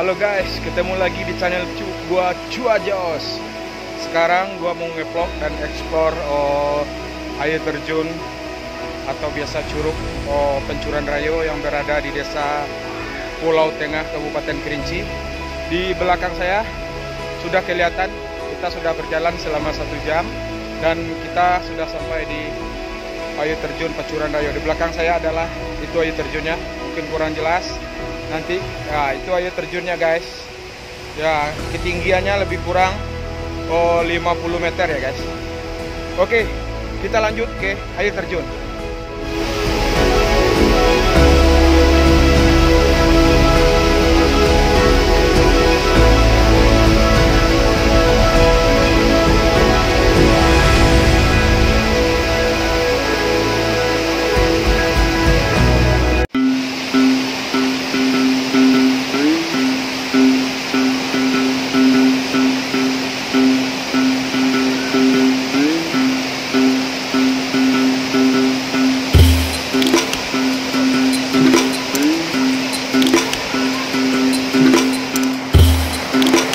Halo guys, ketemu lagi di channel gua Cua Jos. Sekarang gua mau nge-vlog dan explore air terjun atau biasa curug Pancuran Rayo yang berada di desa Pulau Tengah, Kabupaten Kerinci. Di belakang saya sudah kelihatan, kita sudah berjalan selama 1 jam dan kita sudah sampai di air terjun Pancuran Rayo. Di belakang saya adalah itu air terjunnya, mungkin kurang jelas. Nanti ya itu air terjunnya guys. Ya ketinggiannya lebih kurang 50 meter ya guys. Oke, kita lanjut ke air terjun.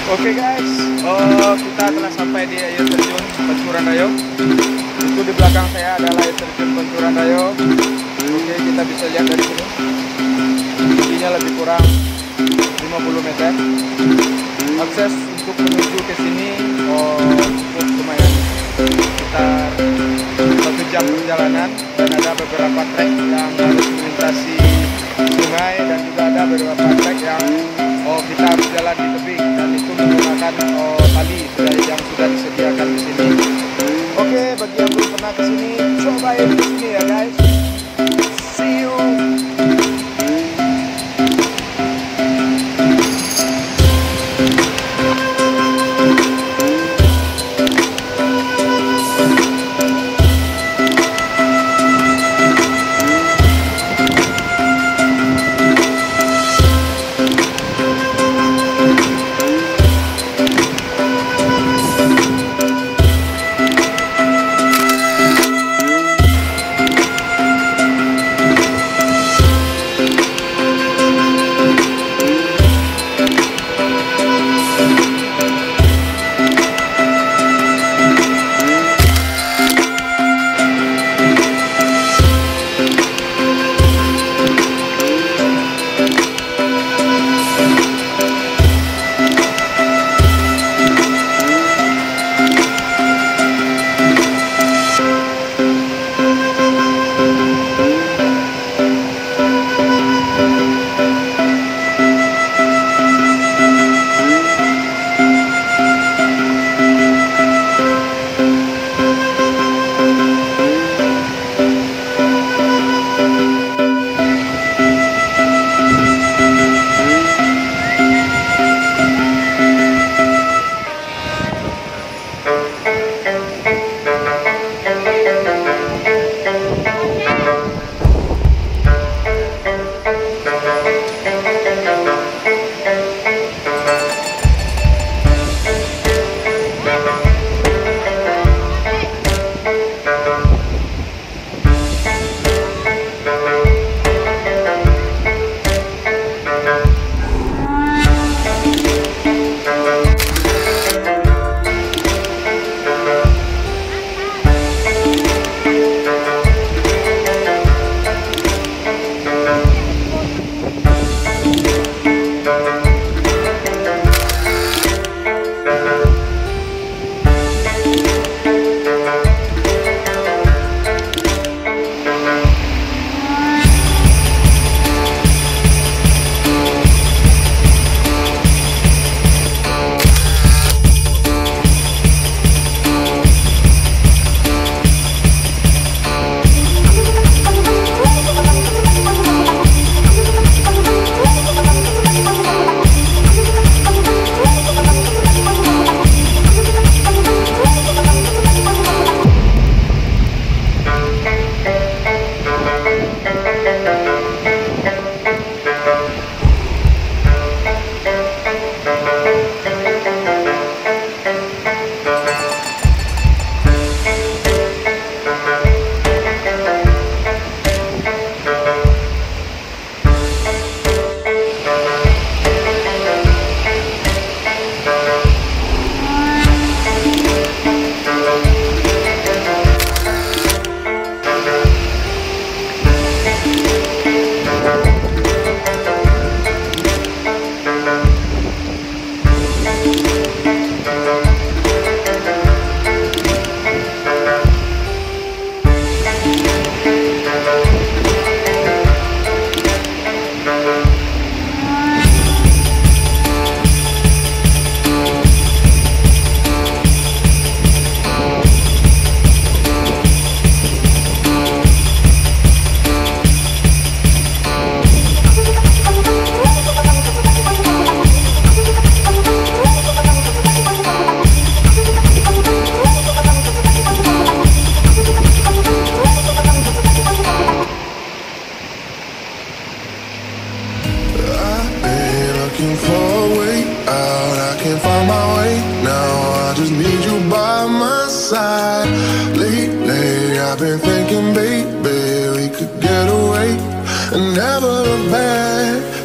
Oke guys, kita telah sampai di air terjun Pancuran Rayo. Itu di belakang saya adalah air terjun Pancuran Rayo. Oke, kita bisa lihat dari sini. Tingginya lebih kurang 50 meter. Akses untuk menuju ke sini lumayan, sekitar 1 jam perjalanan, dan ada beberapa trek yang harus melintasi sungai, dan juga ada beberapa trek yang kita harus jalan di tebing, dan itu menggunakan tali yang sudah disediakan di sini. Oke, bagi yang belum pernah ke sini, cobain di sini ya guys. See you. for a way out. I can't find my way now. I just need you by my side. Lately I've been thinking, baby, we could get away and never look back.